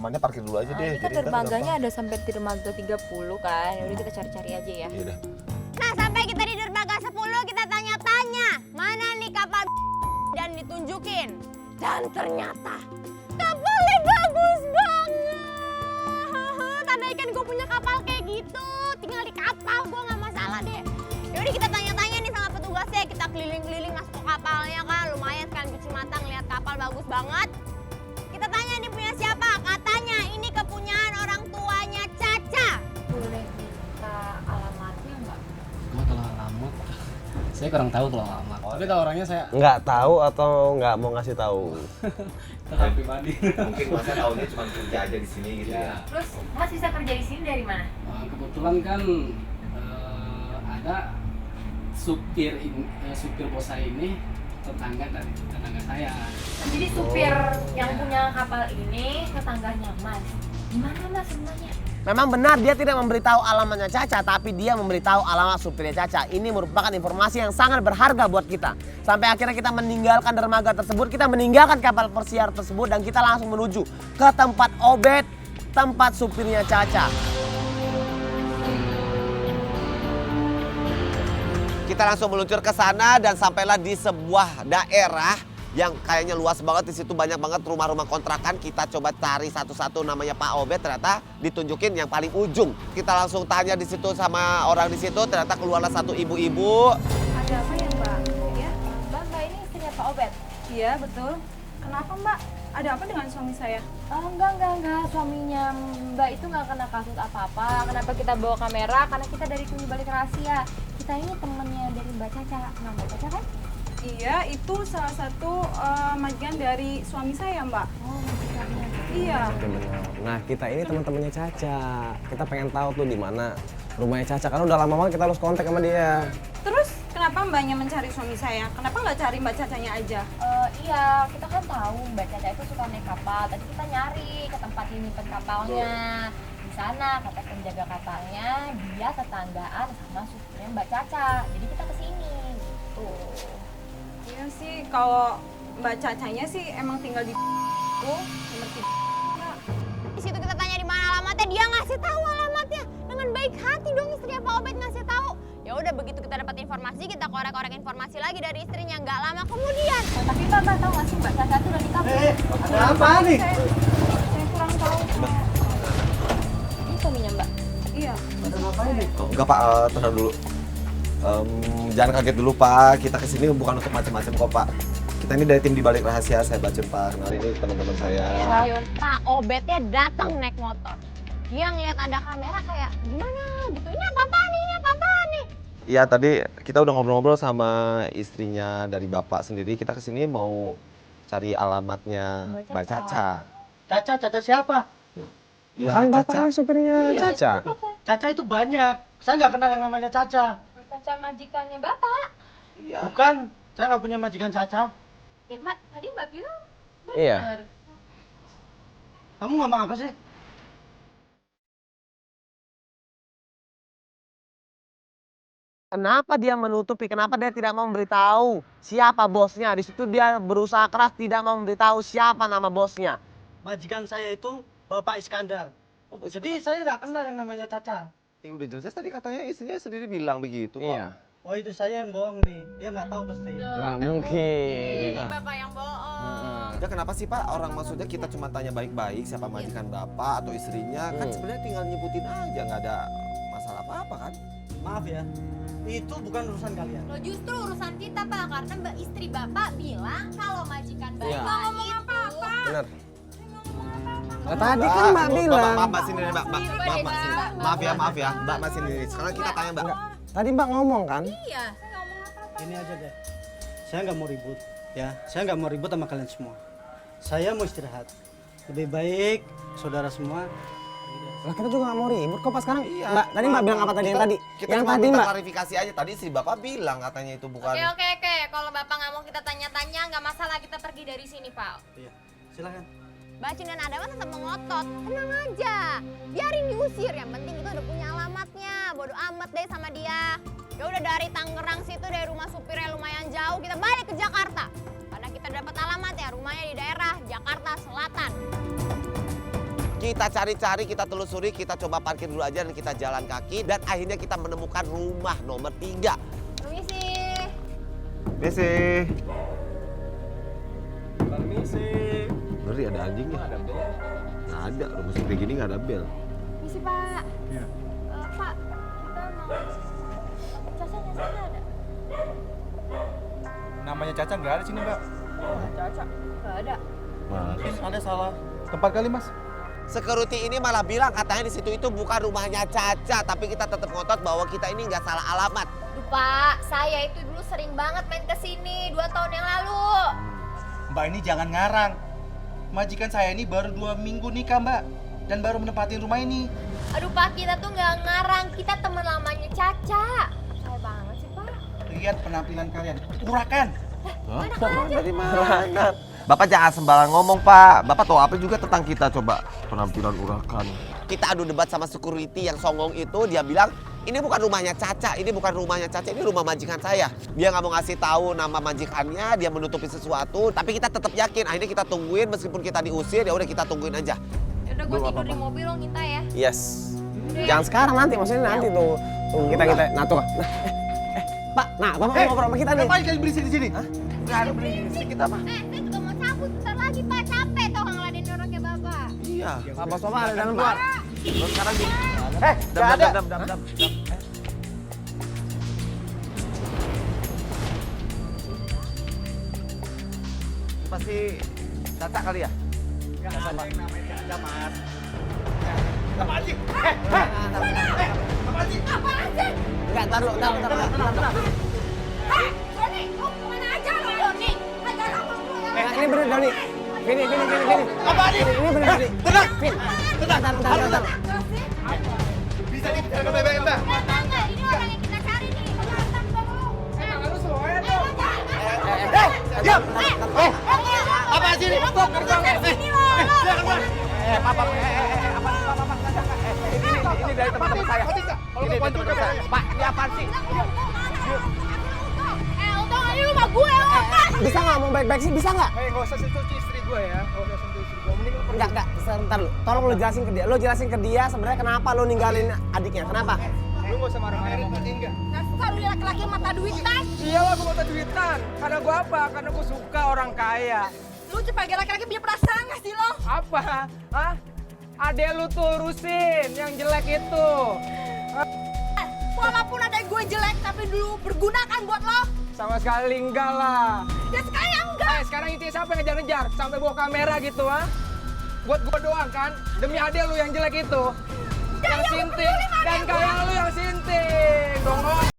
Alamatnya parkir dulu aja deh. Ini kan dermaganya ada sampai dermaga 30 kan. Yaudah kita cari-cari aja ya. Yaudah. Nah, sampai kita di dermaga 10 kita tanya-tanya, mana nih kapal dan ditunjukin. Dan ternyata kapalnya bagus banget. Tandai kan gue punya kapal kayak gitu. Tinggal di kapal gue nggak masalah deh. Yaudah kita tanya-tanya nih sama petugasnya. Kita keliling-keliling masuk ke kapalnya kan. Lumayan kan cuci mata ngeliat kapal bagus banget. Kita tanya ini punya siapa? Katanya ini kepunyaan orang tuanya Caca. Boleh minta alamatnya nggak? Cuma kalau alamat, saya kurang tahu kalau alamat. Tapi kalau orangnya saya Nggak tahu atau nggak mau ngasih tahu? tahu pribadi. Mungkin masa tahunnya cuma kerja aja di sini gitu ya. Terus Mas bisa kerja di sini dari mana? Kebetulan kan ada supir bos saya ini tetangga saya. Jadi supir yang punya kapal ini tetangganya Mas. Gimana Mas sebenarnya? Memang benar dia tidak memberitahu alamatnya Caca, tapi dia memberitahu alamat supirnya Caca. Ini merupakan informasi yang sangat berharga buat kita. Sampai akhirnya kita meninggalkan dermaga tersebut, kita meninggalkan kapal persiar tersebut dan kita langsung menuju ke tempat Obed, tempat supirnya Caca. Kita langsung meluncur ke sana dan sampailah di sebuah daerah yang kayaknya luas banget. Di situ banyak banget rumah-rumah kontrakan. Kita coba cari satu-satu, namanya Pak Obed, ternyata ditunjukin yang paling ujung. Kita langsung tanya di situ sama orang di situ, ternyata keluarlah satu ibu-ibu. Ada apa ya Mbak? Ya? Mbak ini istrinya Pak Obed? Iya betul. Kenapa Mbak? Ada apa dengan suami saya? Enggak. Suaminya Mbak itu nggak kena kasus apa-apa. Kenapa kita bawa kamera? Karena kita dari tim balik rahasia. Kita ini temennya dari Mbak Caca. Nah, Mbak Caca kan? Iya, itu salah satu majikan dari suami saya Mbak. Oh, majikannya. Iya. Nah, kita ini teman-temannya Caca. Kita pengen tahu tuh di mana rumahnya Caca, karena udah lama banget kita harus kontak sama dia. Terus kenapa Mbaknya mencari suami saya? Kenapa nggak cari Mbak Cacanya aja? Iya, kita kan tahu Mbak Caca itu suka naik kapal. Tadi kita nyari ke tempat ini kapalnya. Di sana kata penjaga kapalnya dia tetanggaan sama supirnya Mbak Caca. Jadi kita kesini gitu. Iya sih, kalau Mbak Cacanya sih emang tinggal di nomor 3. Di situ kita tanya di mana alamatnya, dia ngasih tahu alamatnya. Dengan baik hati dong istrinya Pak Obed ngasih tahu. Ya udah begitu kita dapat informasi, kita korek-korek informasi lagi dari istrinya. Nggak lama kemudian. Tapi Mbak tahu nggak sih Mbak Caca itu udah nikah? Ada apa nih? Saya kurang tahu. Ini suaminya Mbak. Iya. Enggak Pak, tenang dulu. Jangan kaget dulu Pak, kita kesini bukan untuk macam-macam kok Pak. Kita ini dari tim di balik rahasia, saya baca Pak. Kenalin ini teman-teman saya. Pak Obednya datang naik motor. Dia ngeliat ada kamera kayak gimana gitu. Ini apa-apaan nih, ini apa-apaan nih. Iya tadi kita udah ngobrol-ngobrol sama istrinya dari Bapak sendiri. Kita kesini mau cari alamatnya Mbak Caca. Caca siapa? Ya, Kan Bapak supirnya Caca. Caca itu banyak. Saya nggak kenal yang namanya Caca. Caca majikannya Bapak. Bukan, saya nggak punya majikan Caca. Ya Mbak, tadi Mbak bilang Iya. bener. Kamu ngomong apa sih? Kenapa dia menutupi? Kenapa dia tidak mau memberitahu siapa bosnya? Di situ dia berusaha keras tidak mau memberitahu siapa nama bosnya. Majikan saya itu Bapak Iskandar. Jadi saya nggak kenal yang namanya Caca. Ya udah jelas tadi katanya istrinya sendiri bilang begitu Pak. Iya. Oh itu saya yang bohong nih. Dia nggak tahu pasti. Nggak mungkin. Ini Bapak yang bohong. Ya kenapa sih Pak? Orang maksudnya kita cuma tanya baik-baik siapa majikan Bapak atau istrinya. Kan sebenarnya tinggal nyebutin aja, nggak ada masalah apa-apa kan? Maaf ya, itu bukan urusan kalian. Loh justru urusan kita Pak, karena istri Bapak bilang kalau majikan Bapak Iya. nggak ngomong apa-apa. Bener. Nah, tadi kan Mbak bilang. Mbak sini Mbak. Mbak sini. Maaf ya, Mbak masih sini. Sekarang kita tanya Mbak. Tadi Mbak ngomong kan? Iya. Ini aja deh. Saya nggak mau ribut, ya. Saya nggak mau ribut sama kalian semua. Saya mau istirahat. Lebih baik saudara semua. Lah kita juga nggak mau ribut kok pas sekarang. Iya. Mbak, tadi Mbak bilang apa tadi yang tadi? Kita Yang cuma tadi minta Mbak. klarifikasi aja. Tadi istri Bapak bilang katanya itu bukan. Oke. Kalau Bapak nggak mau kita tanya-tanya, nggak masalah kita pergi dari sini Pak. Iya, silakan. Bacin dan Adama tetap mengotot. Tenang aja. Biarin diusir. Yang penting itu udah punya alamatnya. Bodoh amat deh sama dia. Ya udah dari Tangerang situ dari rumah supirnya lumayan jauh. Kita balik ke Jakarta. Karena kita dapat alamat ya rumahnya di daerah Jakarta Selatan. Kita cari-cari, kita telusuri, kita coba parkir dulu aja dan kita jalan kaki. Dan akhirnya kita menemukan rumah nomor 3. Permisi. Misi. Permisi. Ngeri ada anjingnya. Nggak ada, rumah seperti gini nggak ada bel. Permisi, Pak. Iya. Pak, kita mau Caca sana ada? Namanya Caca nggak ada sini, Mbak. Caca? Nggak ada. Mungkin ada salah tempat kali, Mas. Security ini malah bilang katanya di situ itu bukan rumahnya Caca, tapi kita tetap ngotot bahwa kita ini nggak salah alamat. Duh, Pak, saya itu dulu sering banget main ke sini 2 tahun yang lalu. Mbak ini jangan ngarang. Majikan saya ini baru 2 minggu nikah, Mbak. Dan baru menempatin rumah ini. Aduh, Pak, kita tuh nggak ngarang. Kita teman lamanya Caca. Saya banget sih, Pak. Lihat penampilan kalian. Urakan. Dari mana? Bapak jangan sembarang ngomong, Pak. Bapak tahu apa juga tentang kita, coba. Penampilan urakan. Kita adu debat sama security yang songong itu, dia bilang ini bukan rumahnya Caca, ini bukan rumahnya Caca, ini rumah majikan saya. Dia nggak mau ngasih tahu nama majikannya, dia menutupi sesuatu, tapi kita tetap yakin. Akhirnya kita tungguin meskipun kita diusir, ya udah kita tungguin aja. Yaudah, gue tidur di mobil lo kita ya. Yes. Jangan sekarang nanti, maksudnya nanti tuh. Tunggu kita. Nah, tuh. Pak, nah, Bapak mau ngobrol sama kita nih. Ngapain kalian berisik di sini? Nggak ada berisik kita, Pak. Saya juga mau cabut bentar lagi, Pak. Capek tau nggak ngeladenin orang kayak Bapak. Iya. Pak, bos Bapak ada dalam, Pak. Terus sekarang gini. Dam. Pasti Caca kali ya? Nggak ada yang namanya Caca, Mas. Apaan sih? Apaan sih? Enggak, ntar lu, tenang. Doni, lu kemana aja lo, Doni? Ajar apa lu ya? Ini bener, Doni. Gini. Apaan sih? Ini bener, Doni. Tenang. Bentar. Bisa dikejar ke BBM, Mbak. Tahu nggak, ini orang yang kita cari nih. Datang dong lu. Emang harus semuanya tuh. Diam. Apaan sih ini? Kok gerbangnya? Jangan, Mas. Apa? Ini dari teman-teman saya. Ini dari teman-teman saya. Pak, ini apaan sih? Untung aja lu sama gue lo. Bisa nggak mau baik-baik sih? Bisa nggak? Nggak usah sentuh istri gue ya. Nggak usah sentuh istri gue. Mending lu pergi. Enggak. Sebentar lu. Tolong lu jelasin ke dia. Lu jelasin ke dia sebenarnya kenapa lu ninggalin adiknya? Kenapa? Lu nggak usah marah-marah sama gue. Enggak. Dasar lu laki-laki mata duitan. Iyalah gue mata duitan. Karena gue apa? Karena gue suka orang kaya. Lu sebagai laki-laki punya perasaan nggak sih lo? Apa? Hah? Adek lu tuh urusin yang jelek itu. Walaupun ada gue jelek tapi dulu berguna kan buat lo. Sama sekali enggak lah. Ya sekarang enggak. Sekarang intinya siapa yang ngejar-ngejar? Sampai bawa kamera gitu, ha? Buat gue doang kan? Demi adek lu yang jelek itu. Yang sinting. Dan kayak lu yang sinting. Dong.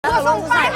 Gue sumpah